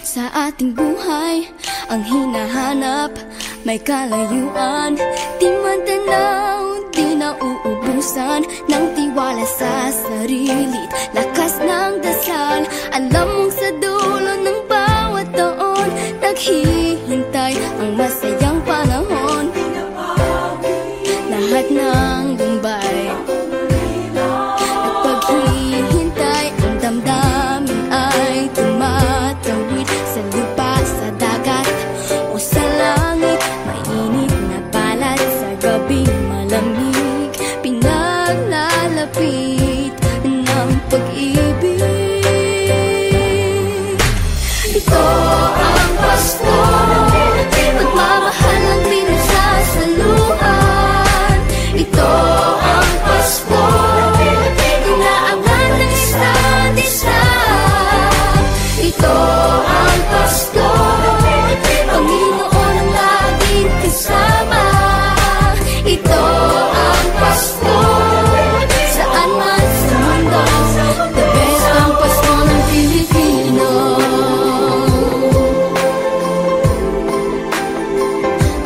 sa ating buhay ang hinahanap, may kalayuan. Di man tanaw, di nauubusan ng tiwala sa sarili't lakas ng dasal. Alam mong sa dulo ng bawat taon naghihintay ang masayang panahon. Lahat ng lumbay at paghihintay, ang damdamin ay tumatawid sa lupa, sa dagat o sa langit. Mainit na palad sa gabing malamig, pinaglalapit ng pag-ibig. Ito ang Pasko, pagmamahal ang pinagsasaluhan. Ito ang Pasko, inaabangan ng isa't isa. Ito ang Pasko, Panginoon ang laging kasama. Ito ang Pasko, saan man sa mundo, the best ang Pasko ng Pilipino.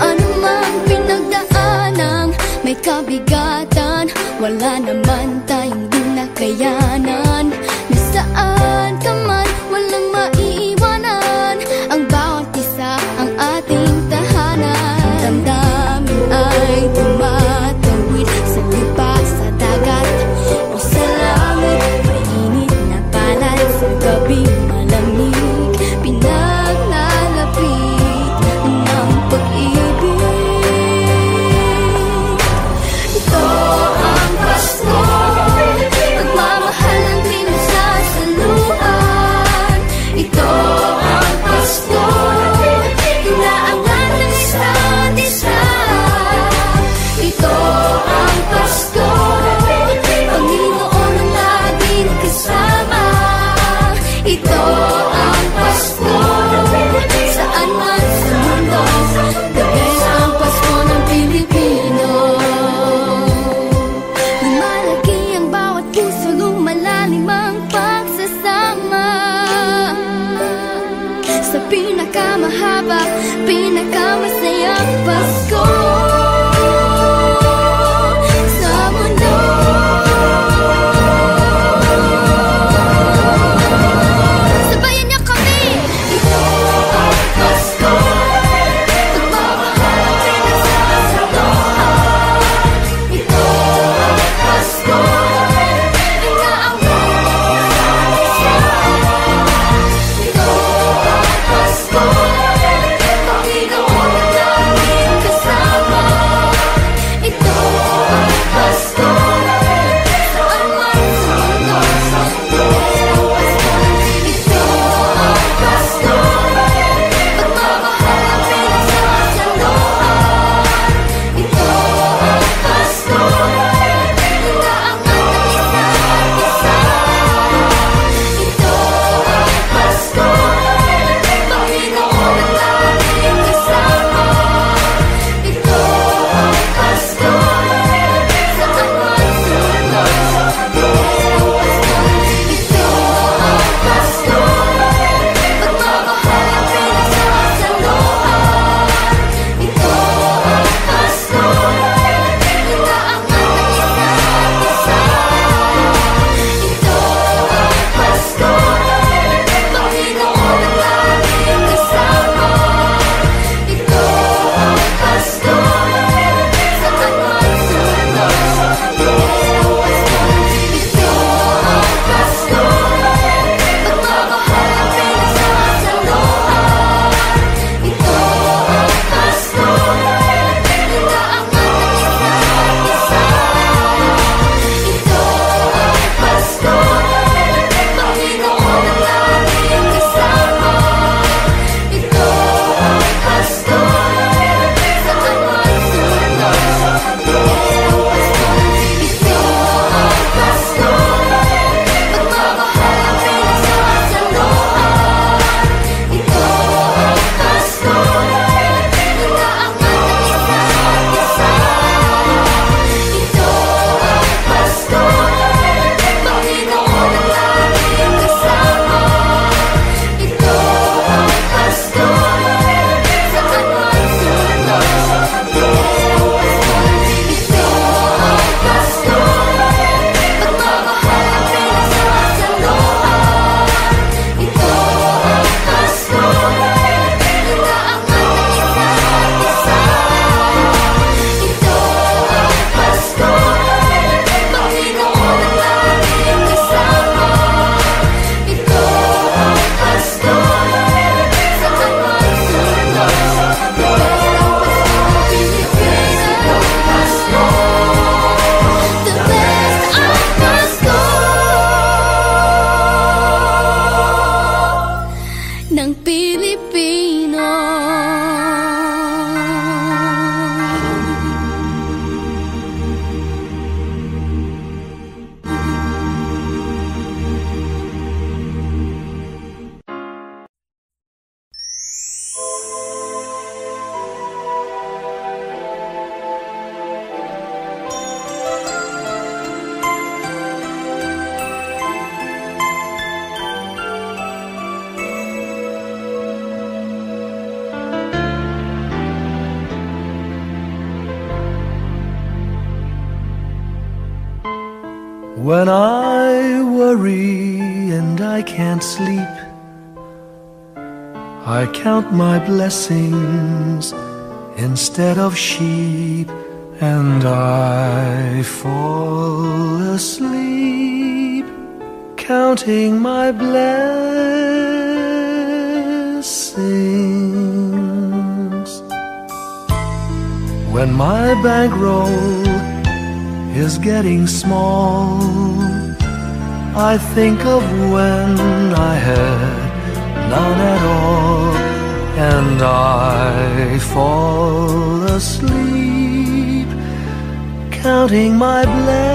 Ano mang pinagdaanang may kabigatan, wala naman tayong di nakayanan. Nasaan ka man, walang maiiwanan, ang bawat isa ang ating tahanan. Damdamin ay tumatawid sa lupa, sa dagat o sa langit. Mainit na palad sa gabing malamig, pinaglalapit ng pag-ibig. Ito ang Pasko, pagmamahal ang pinagsasaluhan. Ito ang Pasko, inaangan ng isa't isa. Ito ang Pasko, Panginoon ang laging kasama. Ito ang Pasko, saan man sa mundo, the best ang Pasko ng Pilipino. Lumalaki ang bawat puso, lumalalim ang pagsasama. Sa pinakamahaba, pinakamasayang Pasko sa mundo. Sabayan niyo kami! Ito ang Pasko, pagmamahal ang pinagsasaluhan. Ito ang Pasko, inaangat ng isa't isa. Ito ang Pasko, Panginoon ang laging kasama. ng Pilipino. When I worry and I can't sleep, I count my blessings instead of sheep, and I fall asleep counting my blessings. When my bankroll is getting small, I think of when I had none at all, and I fall asleep counting my blessings.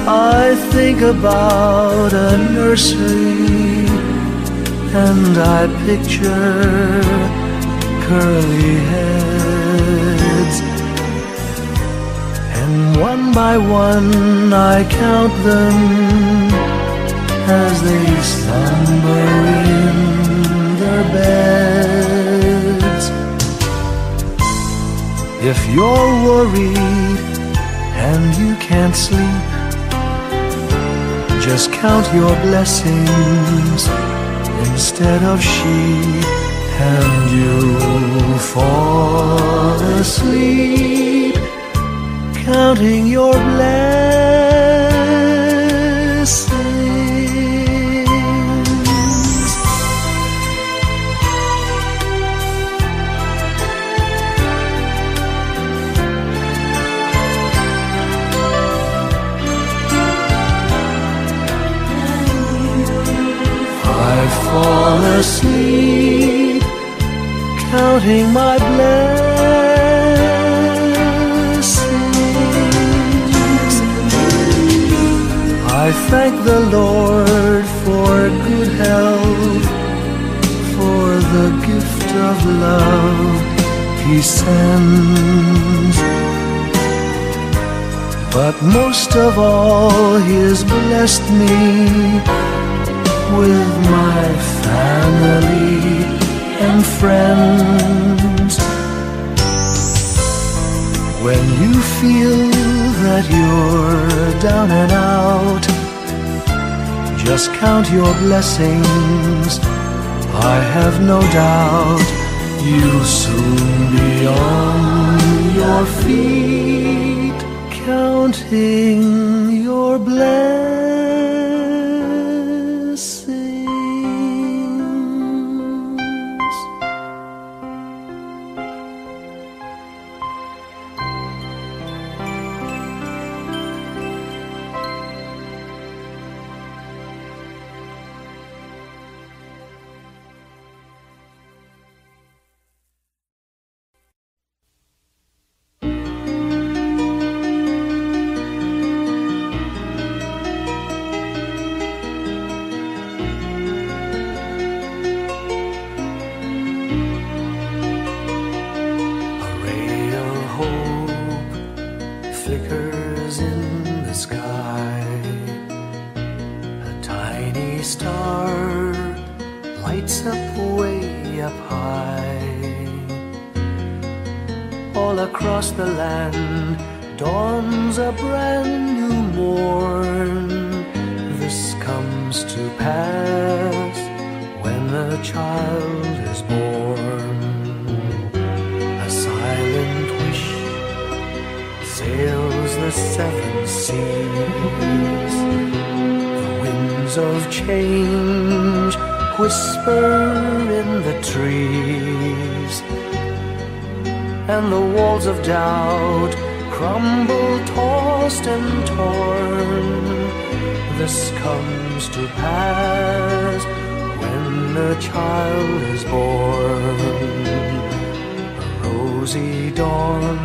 I think about a nursery, and I picture curly heads, and one by one I count them as they slumber in their beds. If you're worried and you can't sleep, just count your blessings instead of sheep, and you'll fall asleep counting your blessings. I fall asleep counting my blessings. I thank the Lord for good health, for the gift of love He sends, but most of all He has blessed me with my family and friends. When you feel that you're down and out, just count your blessings. I have no doubt you'll soon be on your feet, counting your blessings. Flickers in the sky. A tiny star lights up way up high. All across the land dawns a brand new morn. This comes to pass when a child is born. A silent wish sails the seven seas. The winds of change whisper in the trees, and the walls of doubt crumble, tossed and torn. This comes to pass when a child is born. A rosy dawn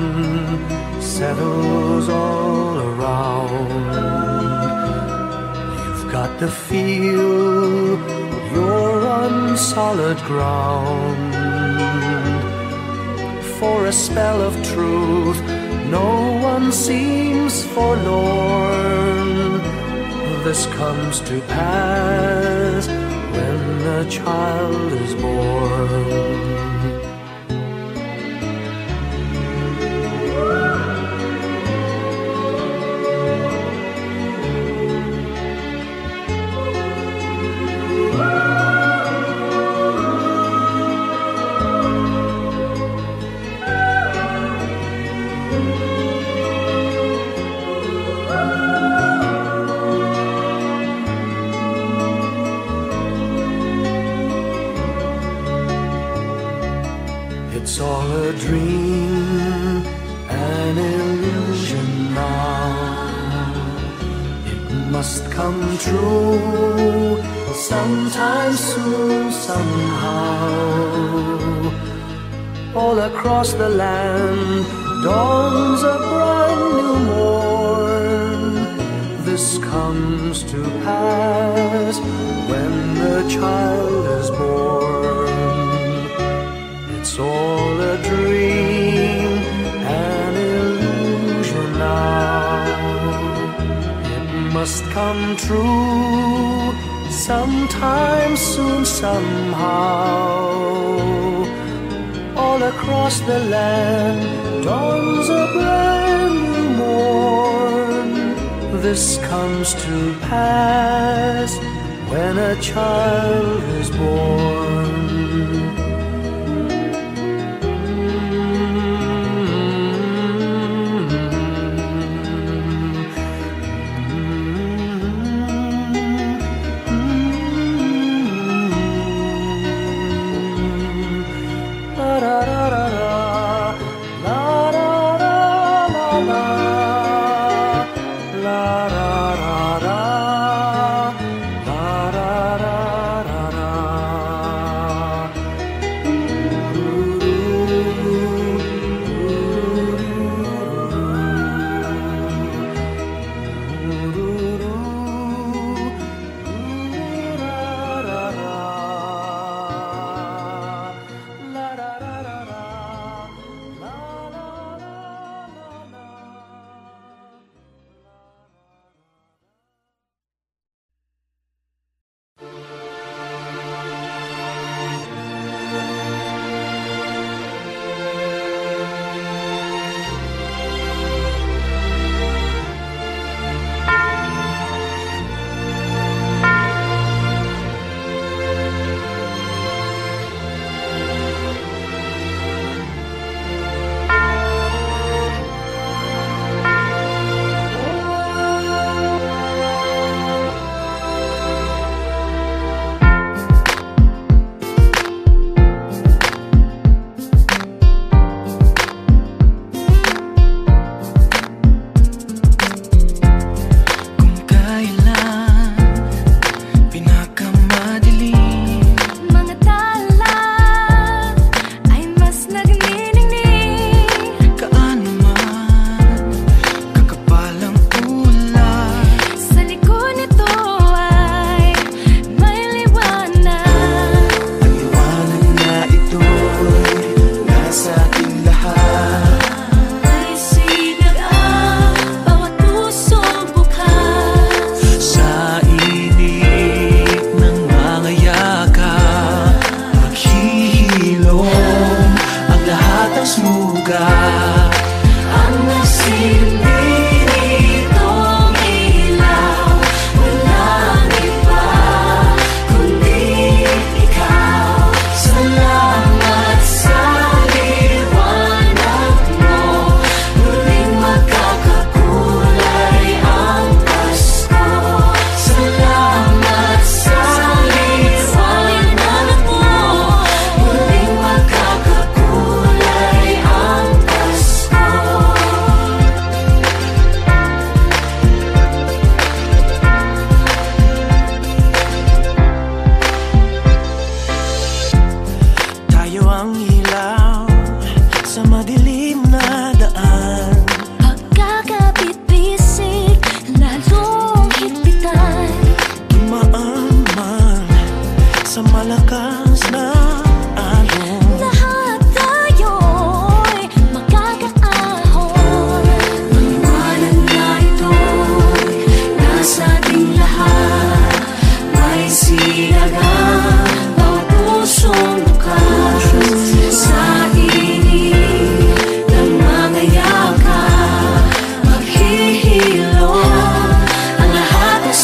settles all around. You've got to feel you're on solid ground. For a spell of truth, no one seems forlorn. This comes to pass when a child is born. It's all a dream, an illusion now. It must come true sometime soon, somehow. All across the land dawns a brand new morn. This comes to pass when the child is born. It's all a dream, an illusion now. It must come true sometime soon, somehow. All across the land dawns a brand new morn. This comes to pass when a child is born.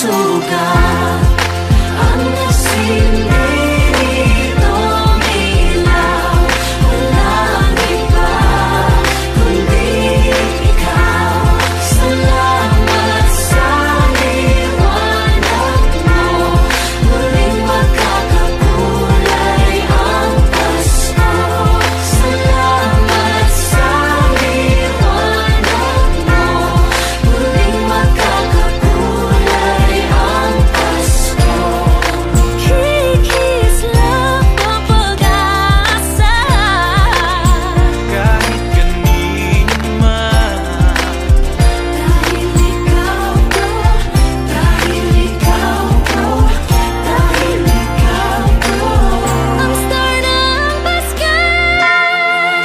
sugat ang nasilid nitong ilaw. Walang iba kundi ikaw. Salamat sa liwanag mo, muling magkakakulay ang Pasko. Salamat sa liwanag mo, muling magkakakulay ang Pasko. Kikis lang ang pag-asa, Kahit kanino man. dahil ikaw ko, dahil ikaw ko, dahil ikaw ko, ang star ng Pasko.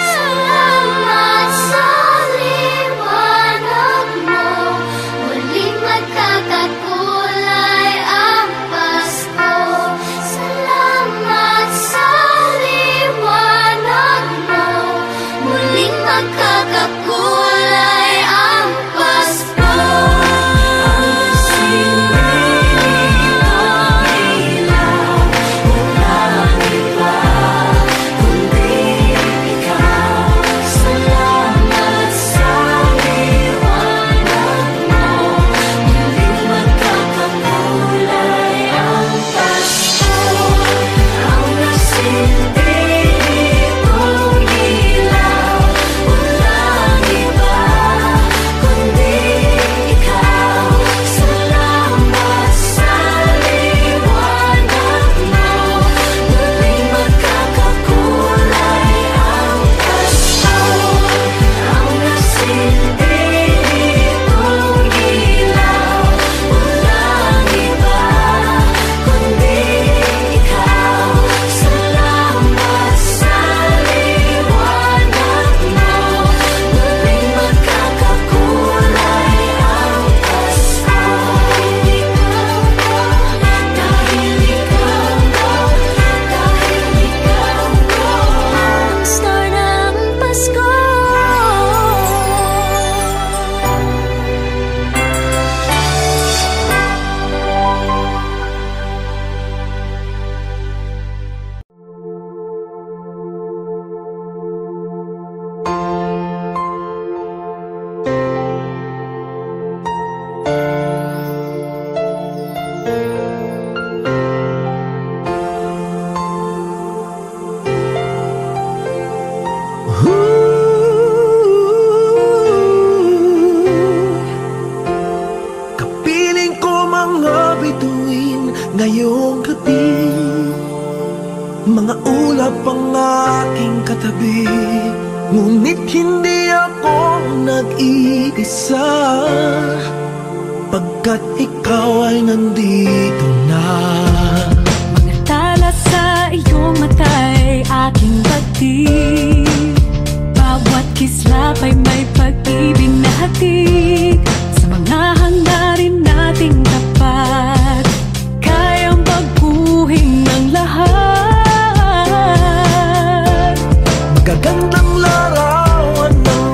Salamat sa liwanag mo, muling magkakakulay ang Pasko. Salamat sa liwanag mo, muling magkakakulay ang Pasko. Ang silid ng ilaw, walang iba kundi ikaw. Salamat sa liwanag mo, muling magkakakulay ang Pasko. Ang nasilid nitong ilaw, walang iba kundi ikaw. Salamat sa liwanag mo, muling magkakakulay ang Pasko. Ang nasilid nitong ilaw, walang iba kundi ikaw. Salamat sa liwanag mo, muling magkakakulay ang Pasko. Dahil ikaw ko, dahil ikaw ko, ang star ng Pasko. Kapiling ko mga bituin ngayong gabi, mga ulap ang aking katabi, ngunit hindi ako nag-iisa, pagkat ikaw ay nandito na. Mga tala sa iyong mata'y aking batid, bawat kislap ay may pag-ibig na hatid. Sa mga hangarin nating tapat, kayang baguhin ng lahat. Magagandang larawan ng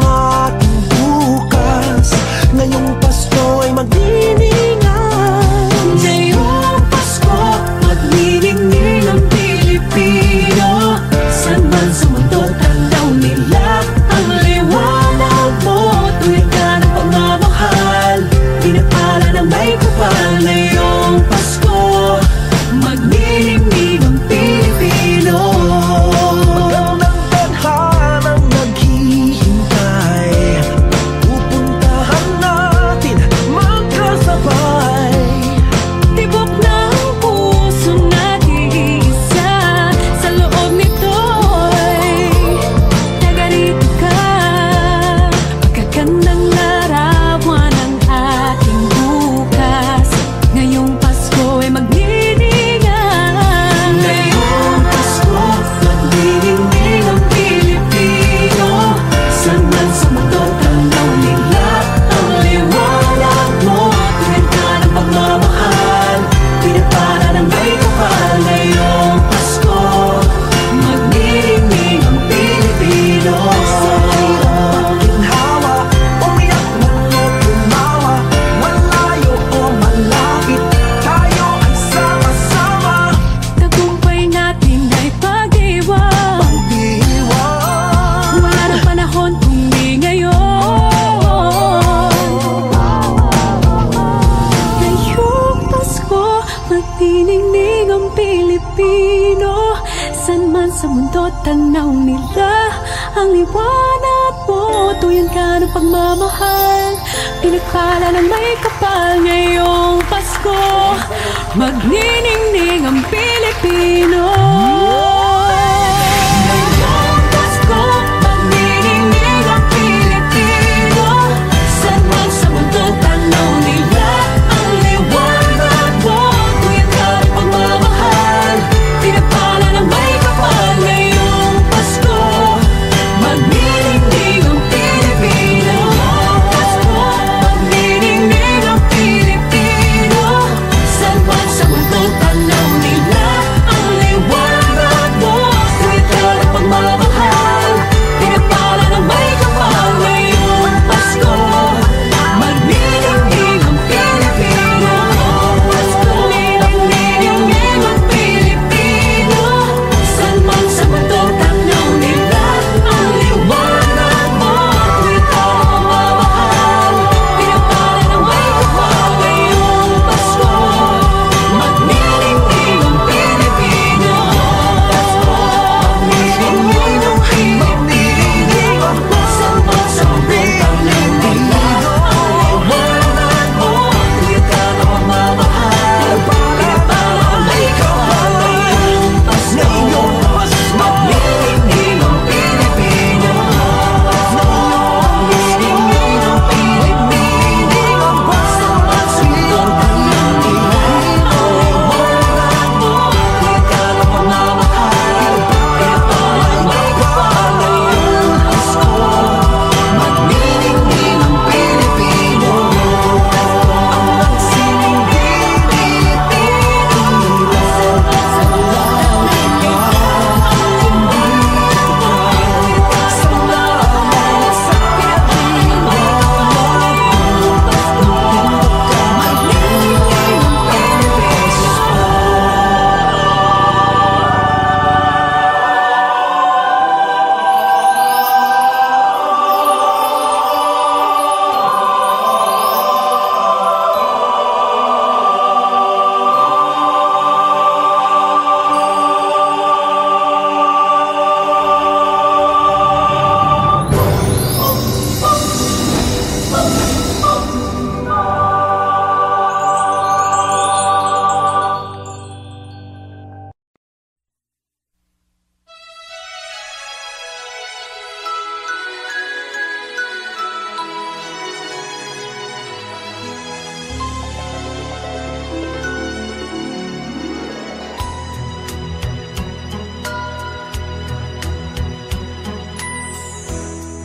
ating bukas, ngayong Pasko ay magniningay. Ngayong Pasko, magniningning ang Pilipino. Saan man sa mundo tanaw nila ang liwanag mo. Tuwid ka ng pagmamahal, pinapala ng may kapal. sa mundo, tanaw nila ang liwanag mo. Tuyan ka ng pagmamahal, pinagpala ng may kapal. Ngayong Pasko, magniningning ang Pilipino. Ngayong Pasko, magniningning ang Pilipino. Saan man sa mundo, tanaw nila ang liwanag mo. Tuyan ka ng pagmamahal, pinagpala ng may kapal. Ngayong Pasko, magniningning ang Pilipino. Pasko, magniningning ang Pilipino. Saan man sa mundo, tanaw nila ang liwanag mo. Tuwid ka ng pagmamahal, pinagpala ng may kapal. Ngayong Pasko, magniningning ang Pilipino. Pasko, magniningning ang Pilipino. Saan man sa mundo, tanaw nila ang liwanag mo. Tuwid ka ng pagmamahal, pinagpala ng may kapal. Ngayong Pasko, magniningning ang Pilipino. Pasko, magniningning ang Pilipino. Saan man sa mundo, tanaw nila ang liwanag mo. Tuwid ka ng pagmamahal, pinagpala ng may kapal. Ngayong Pasko, magniningning ang Pilipino. Magniningning ang Pilipino. Saan man sa mundo, tanaw nila ang liwanag mo. Tuwid ka ng pagmamahal, pinagpala ng may kapal. Ngayong Pasko, magniningning ang Pilipino. Ang magsining Pilipino. Saan man sa mundo, tanaw nila ang liwanag mo. Tuwid ka ng pagmamahal, pinagpala ng may kapal. Ngayong Pasko, magniningning ang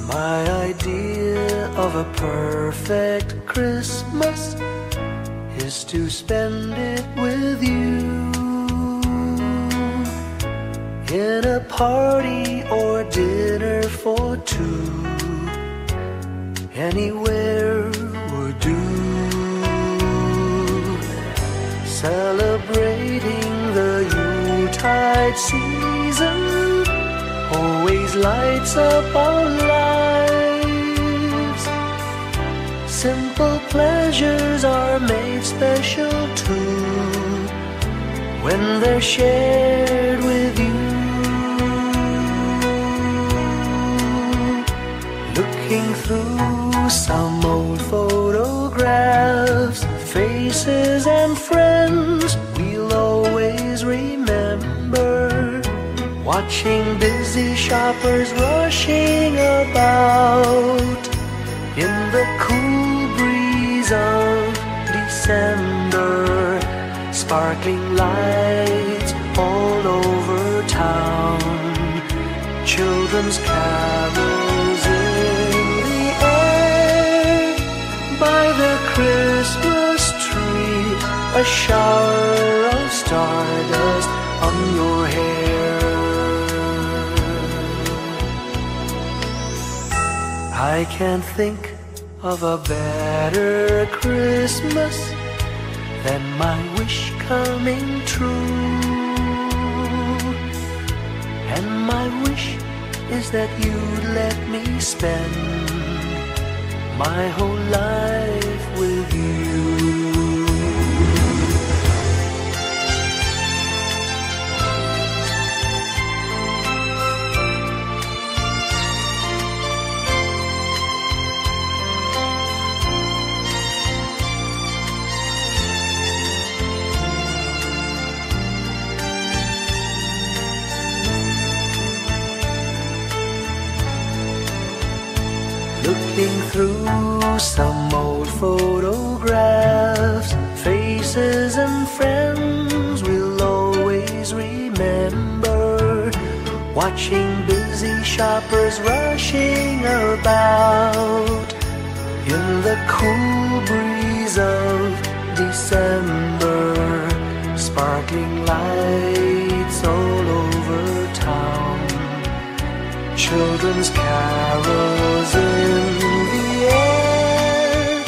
My idea of a perfect Christmas is to spend it with you in a party or dinner for two. Anywhere would do. Celebrating the Yuletide season always lights up our lives. Simple pleasures are made special too when they're shared with you. Looking through some old photographs, faces and friends we'll always remember. Watching busy shoppers rushing about in the cool breeze of December. Sparkling lights all over town, children's carols in the air. By the Christmas tree, a shower of stardust on your hair. I can't think of a better Christmas than my wish coming true. And my wish is that you'd let me spend my whole life with you. some old photographs, faces and friends we'll always remember. Watching busy shoppers rushing about in the cool breeze of December. Sparkling lights all over town, children's carols in the air.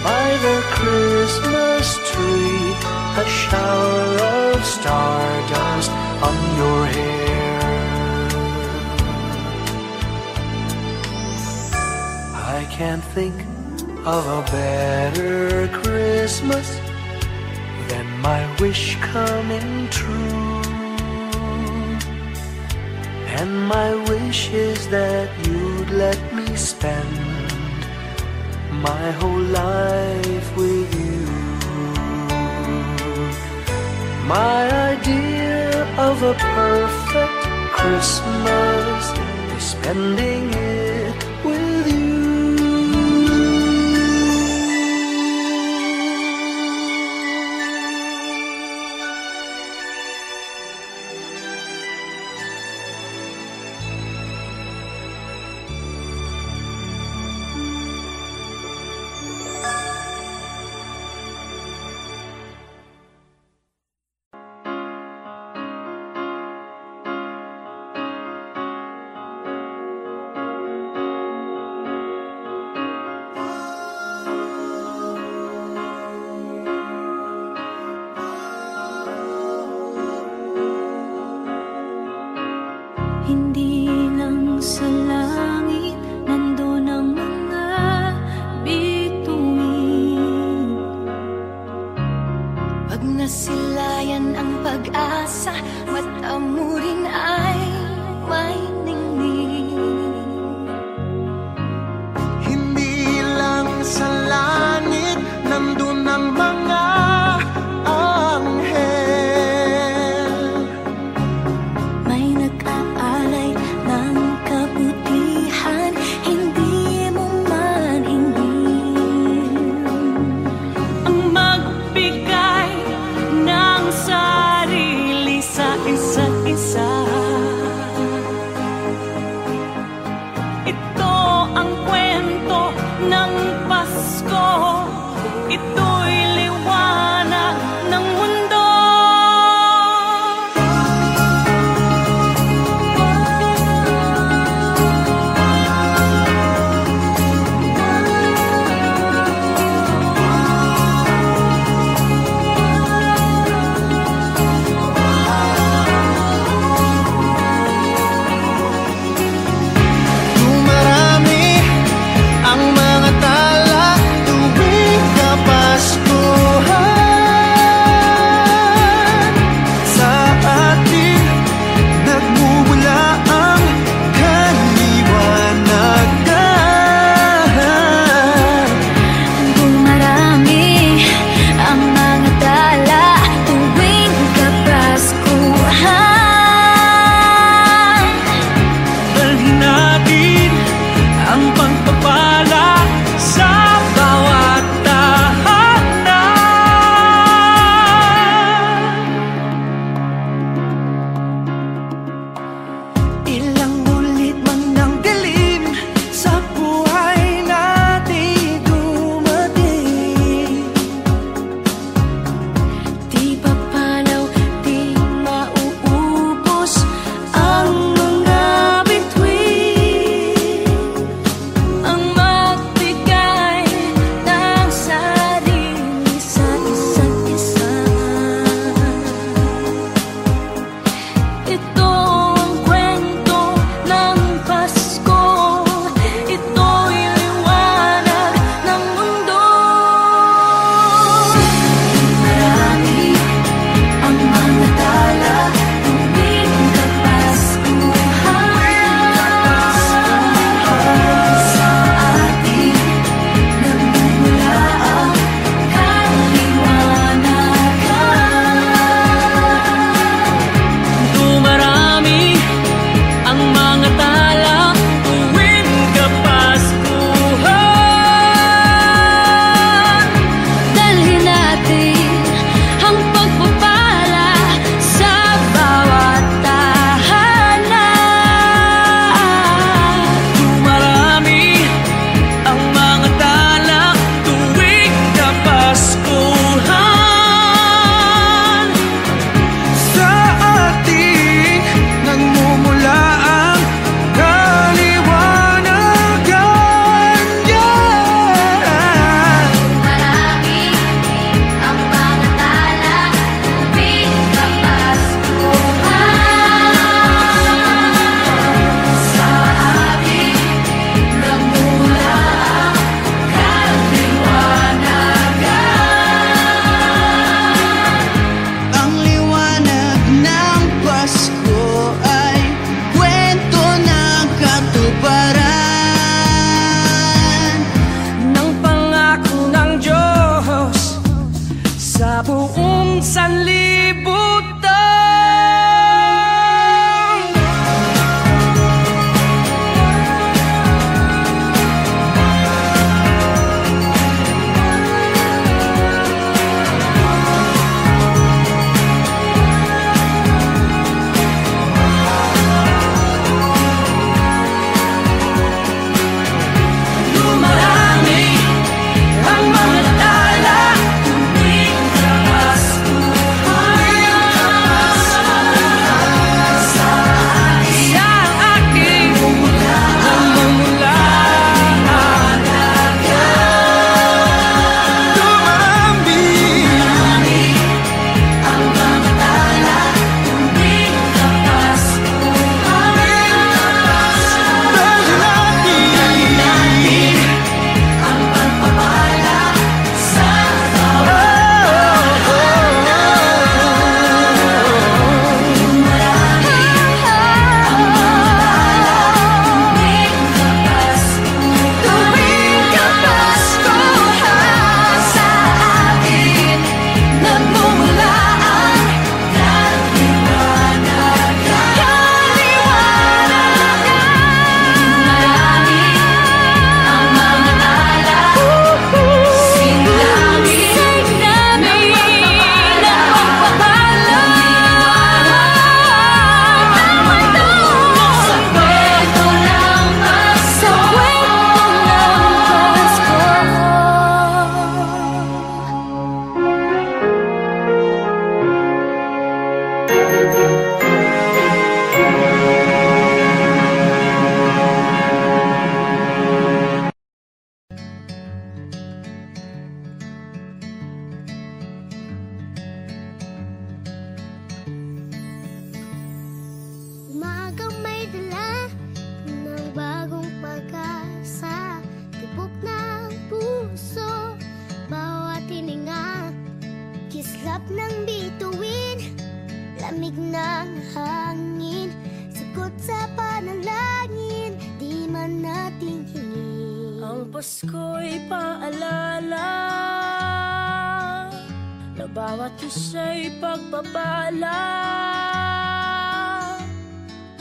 By the Christmas tree, a shower of stardust on your hair. I can't think of a better Christmas than my wish coming true. And my wish is that you'd let me spend my whole life with you. My idea of a perfect Christmas is spending it with you. Hindi lang sa langit nandoon ang mga bituin. Pag nasilayan ang pag-asa, mata mo rin ay may ningning. Hindi lang sa langit nandun ang mga anghel. May nag-aalay ng kabutihan, hindi mo man ingin. Ang magbigay ng sarili sa isa't isa. buong sanlibutan. Umagang may dala ng bagong pag-asa, tibok ng puso, bawat hininga, kislap ng bituin, lamig ng hangin, sagot sa panalangin, di man natin hingin. Ang Pasko'y paalala na bawat isa'y pagpapala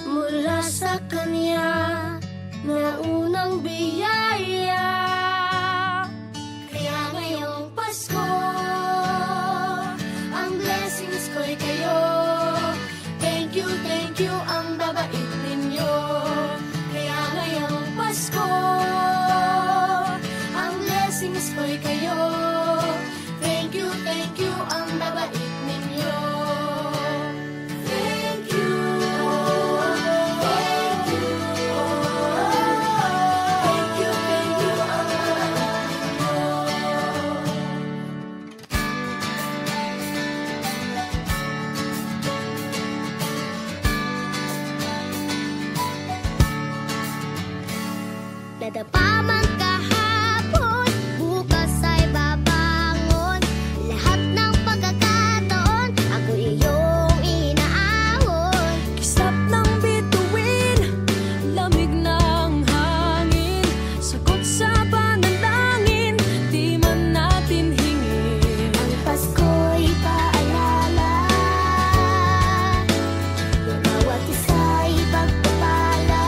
mula sa Kanya na unang biyaya. Kaya ngayong Pasko, ang blessings ko'y kayo. Thank you, ang babait ninyo. Kaya ngayong Pasko, ang blessings ko'y kayo. Thank you, ang babait ninyo. Thank you, thank you, thank you, ang babait ninyo. Nadapa man kahapon, bukas ay babangon. Lahat ng pagkakataon, ako iyong inaahon. Kislap ng bituin, lamig ng hangin, sagot sa panalangin, di man natin hingin. Ang Pasko'y paalala na bawat isa'y pagpapala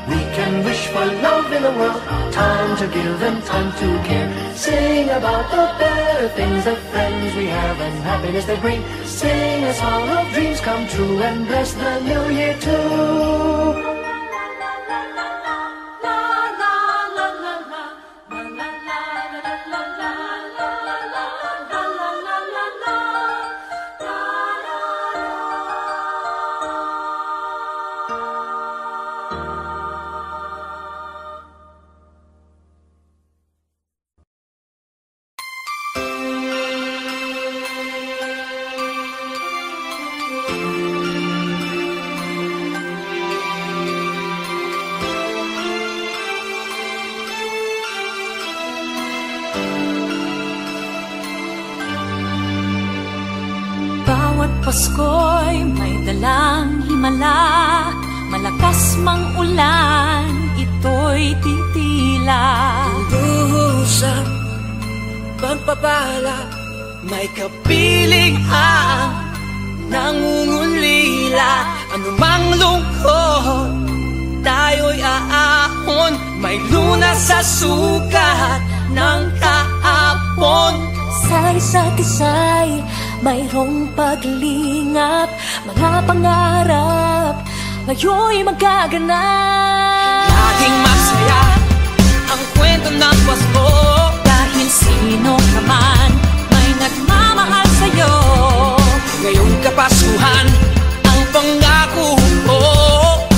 We can wish for love in the world, time to give and time to care. Sing about the better things, the friends we have and happiness they bring. Sing a song of dreams come true and bless the new year too. Pasko'y may dalang himala, malakas mang ulan, ito'y titila. Duhusap, pagpapala, may kapiling ang nangungulila. Anumang lungkot, tayo'y aahon, may lunas sa sukat ng kahapon. Sa isa't isa'y mayroong paglingap, mga pangarap ngayon'y magaganap. Laging masaya ang kwento ng Pasko, dahil sino ka man may nagmamahal sa'yo. Ngayong Kapaskuhan ang pangako ko,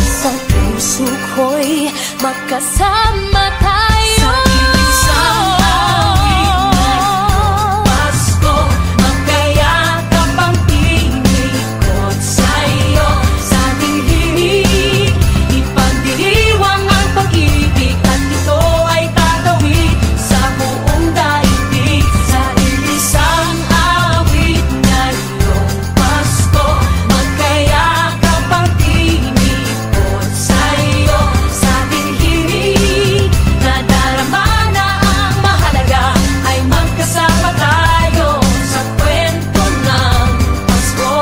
sa puso ko'y magkasama tayo. sa ilisang awit ng Pasko, magkayakap ang tinikot sa'yo. Sa ating himig, ipagdiriwang ang pag-ibig, at ito ay tatawid sa buong daigdig. Sa ilisang awit ngayong Pasko, magkayakap ang tinikot sa'yo. Sa ating himig, nadarama na ang mahalaga, ay magkasama tayo sa kwento ng Pasko.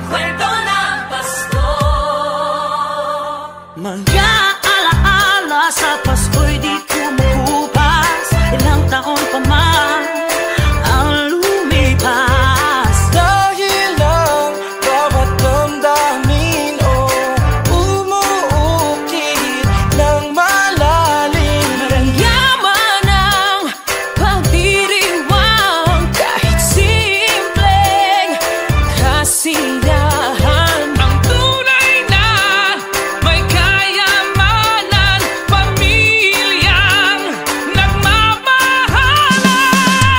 Kwento ng Pasko. mga alaala sa Pasko'y di kumukupas. Ilang taon pa man ang lumipas, dahil ang bawat damdamin umuukit ng malalim. Yaman ang pagdiriwang, kahit simpleng kasiyahan. Ang tunay na may kayamanan, pamilyang nagmamahalan.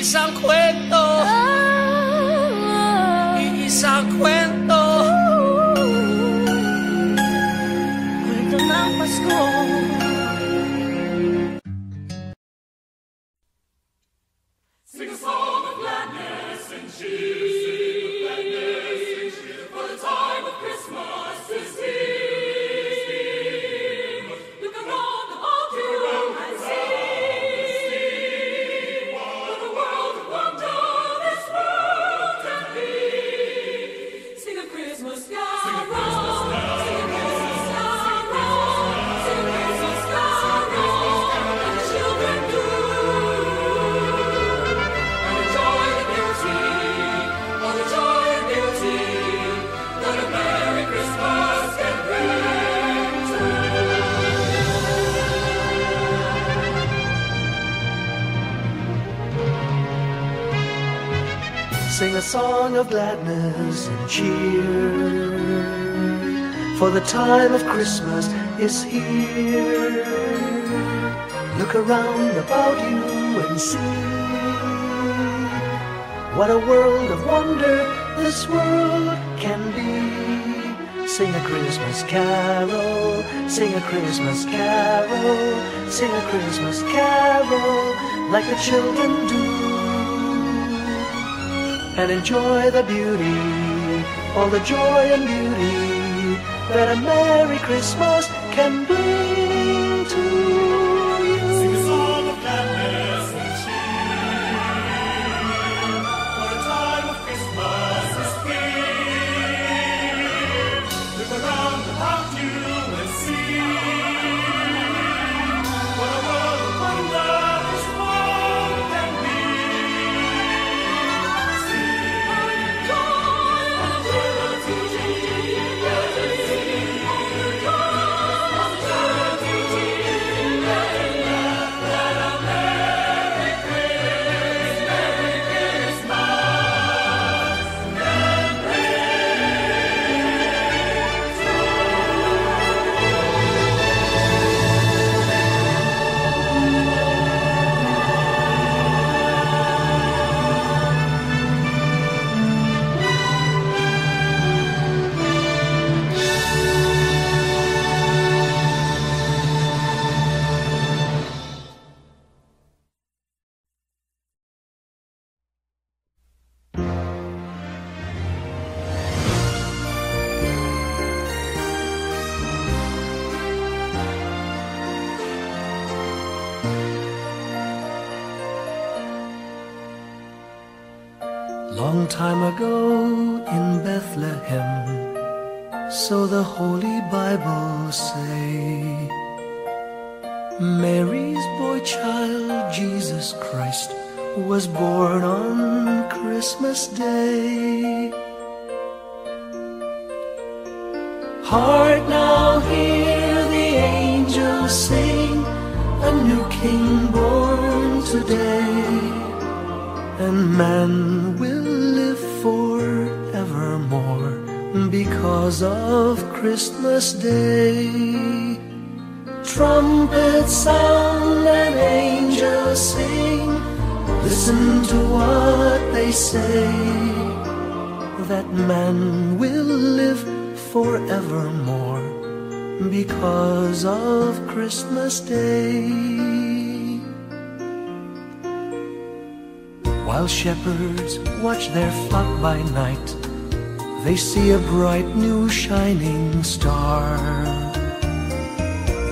Iisang kwento, iisang kwento, kwento ng Pasko. Sing a song of gladness and cheer, for the time of Christmas is here. Look around about you and see what a world of wonder this world can be. Sing a Christmas carol, sing a Christmas carol, sing a Christmas carol, sing a Christmas carol, and the children do. Sing a song of gladness and cheer, for the time of Christmas is here. Look around about you and see what a world of wonder this world can be. Sing a Christmas carol, sing a Christmas carol, sing a Christmas carol like the children do. And enjoy the beauty, all the joy and beauty that a Merry Christmas can bring to you. Sing a song of gladness and cheer, for the time of Christmas is here. Look around about you and see what a world of wonder this world can be. Long time ago in Bethlehem, so the Holy Bible say, Mary's boy child, Jesus Christ, was born on Christmas Day. Hark now, hear the angels sing, a new King born today, and man will live forevermore because of Christmas Day. Trumpets sound and angels sing, listen to what they say, that man will live forevermore because of Christmas Day. While shepherds watch their flock by night, they see a bright new shining star.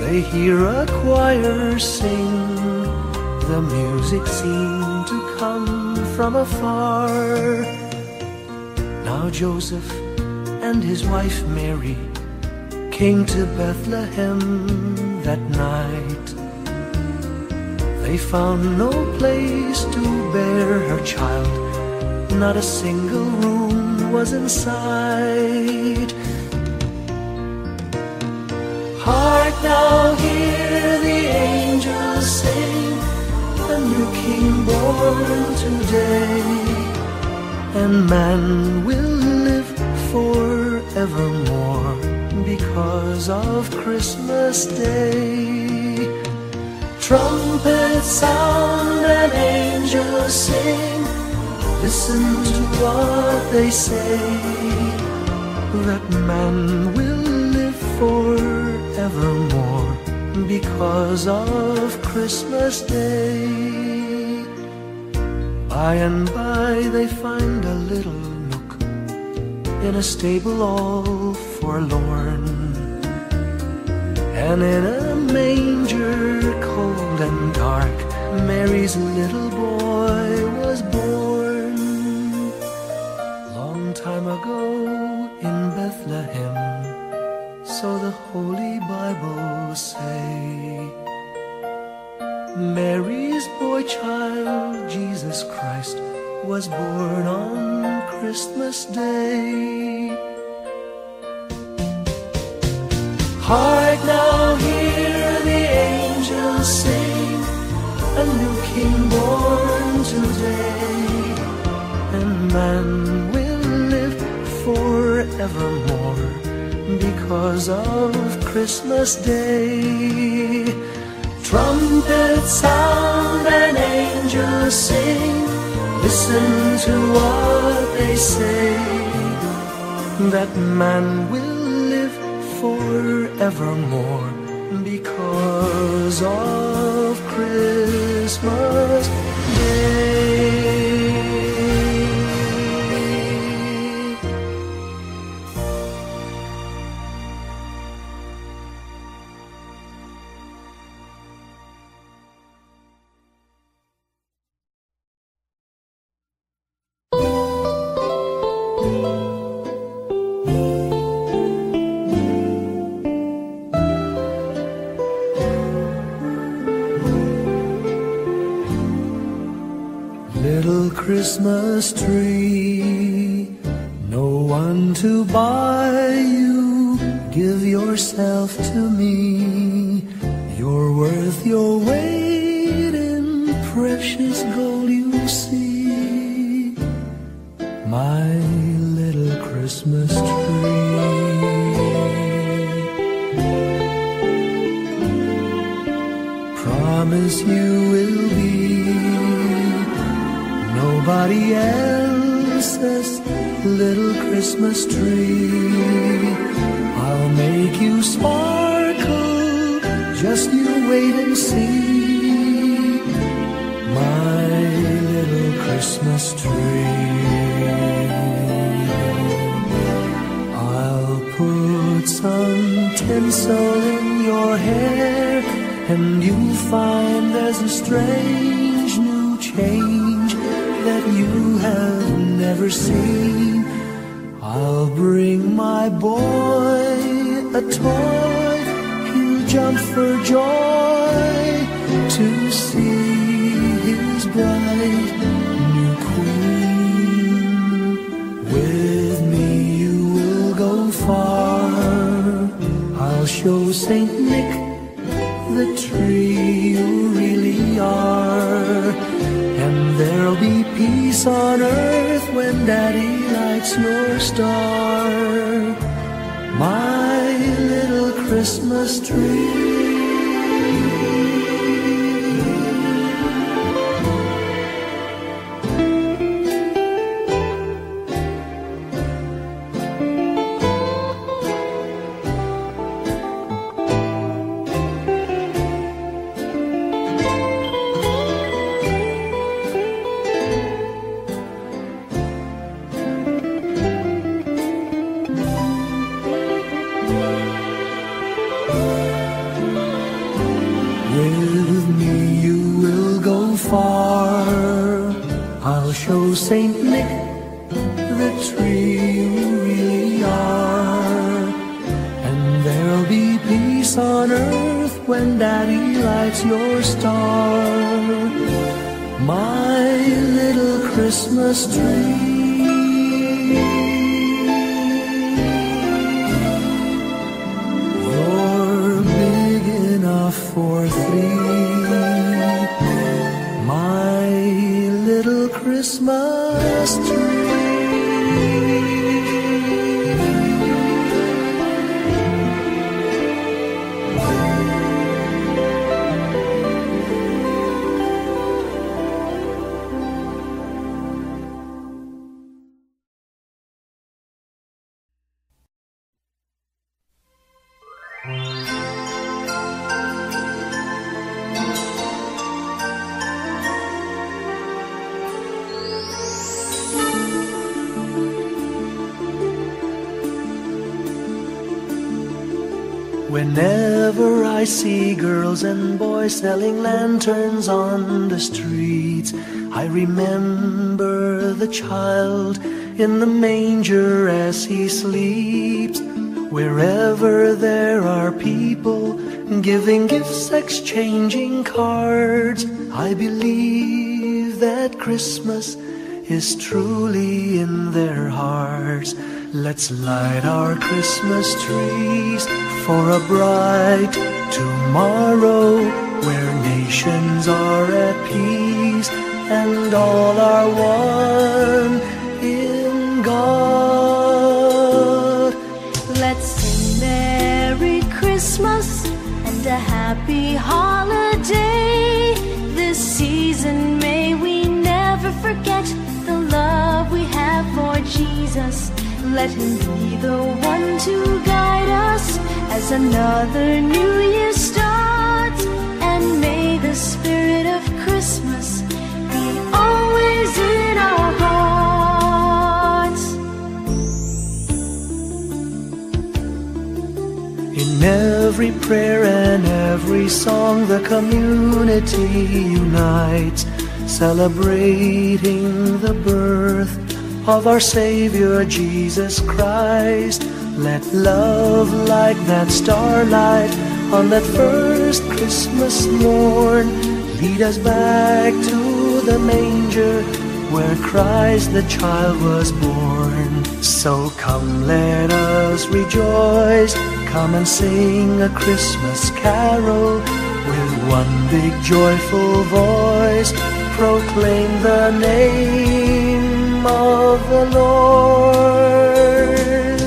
They hear a choir sing, the music seemed to come from afar. Now Joseph and his wife Mary came to Bethlehem that night. They found no place to bear her child, not a single room was in sight. Hark now, hear the angels sing, a new King born today, and man will live forevermore because of Christmas Day. Trumpets sound and angels sing. Listen to what they say, that man will live forevermore because of Christmas Day. By and by they find a little nook in a stable all forlorn, and in a manger cold and dark, Mary's little boy was born. Long time ago in Bethlehem, so the Holy Bible say, Mary's boy child, Jesus Christ, was born on Christmas Day. Hark now, hear the angels sing, a new King born today, and man will live forevermore because of Christmas Day. Trumpets sound and angels sing. Listen to what they say, that man will live forevermore because of Christmas Day. Little Christmas tree, no one to buy you, give yourself to me. You're worth your weight in precious gold, you see. My little Christmas tree, promise you will be nobody else's little Christmas tree. I'll make you sparkle, just you wait and see. My little Christmas tree, I'll put some tinsel in your hair, and you'll find there's a strange new change that you have never seen. I'll bring my boy a toy, he'll jump for joy to see his bright new queen. With me you will go far, I'll show Saint Nick the tree you really are, and there'll be peace on earth when Daddy lights your star. My little Christmas tree. With me you will go far, I'll show Saint Nick the tree you really are, and there'll be peace on earth when Daddy lights your star. My little Christmas tree. For three, my little Christmas tree. Whenever I see girls and boys selling lanterns on the streets, I remember the child in the manger as he sleeps. Wherever there are people giving gifts, exchanging cards, I believe that Christmas is truly in their hearts. Let's light our Christmas trees for a bright tomorrow, where nations are at peace and all are one in God. Let's sing Merry Christmas and a happy holiday. This season may we never forget the love we have for Jesus. Let him be the one to guide us as another new year starts. And may the spirit of Christmas be always in our hearts. In every prayer and every song, the community unites, celebrating the birth of our Savior Jesus Christ. Let love like that starlight on that first Christmas morn lead us back to the manger where Christ the child was born. So come, let us rejoice, come and sing a Christmas carol with one big joyful voice. Proclaim the name of the Lord.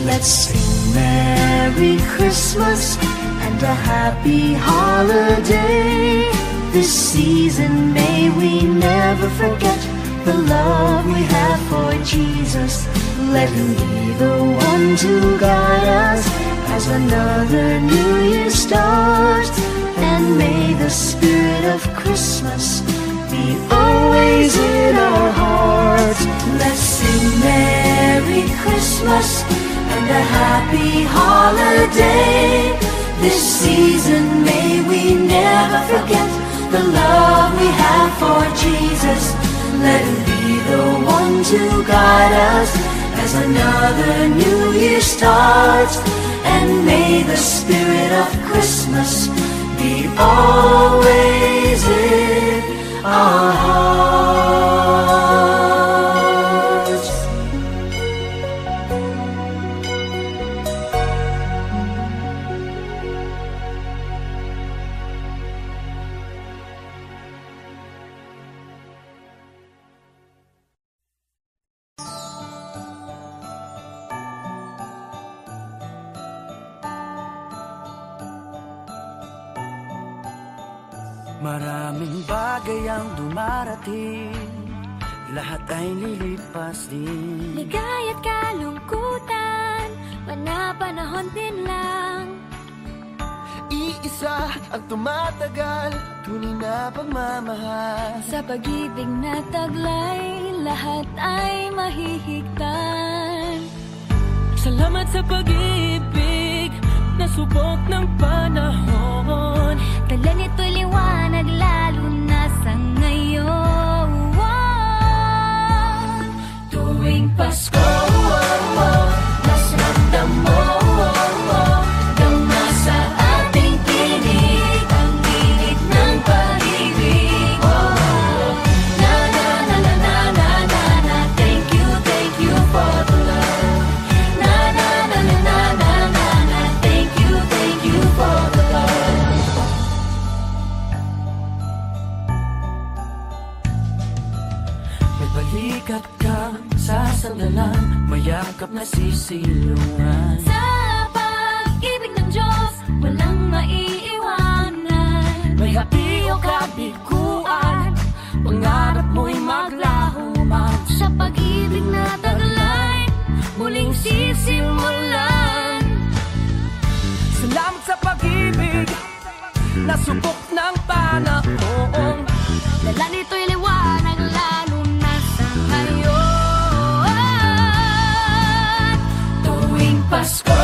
Let's sing Merry Christmas and a happy holiday. This season may we never forget the love we have for Jesus. Let him be the one to guide us as another new year starts. And may the spirit of Christmas be always in our hearts. Let's sing Merry Christmas and a happy holiday. This season may we never forget the love we have for Jesus. Let him be the one to guide us as another new year starts. And may the spirit of Christmas be always in our hearts. Maraming bagay ang dumarating, lahat ay lilipas din. Ligaya't kalungkutan, panapanahon din lang. Iisa ang tumatagal, tunay na pagmamahal. Sa pag-ibig na taglay, lahat ay mahihigtan. Salamat sa pag-ibig, nasubok ng panahon. Dala nito'y liwanag lalo na sa ngayon. Tuwing Pasko, mas ramdam mo, dama sa ating tinig ang init ng pag-ibig. Na na na na na na na na, thank you for the love. Na na na na na na na na, thank you for the love. Balikat ka sa sandalan, mayakap na sisilungan. Sa pag-ibig ng Diyos, walang maiiwanan. May hati o kabiguan, pangarap mo'y maglaho man. Sa pag-ibig na taglay, muling sisimulan. Salamat sa pag-ibig, nasubok ng panahon. Dala nito'y liwanag lalo na sa ngayon. Tuwing Pasko,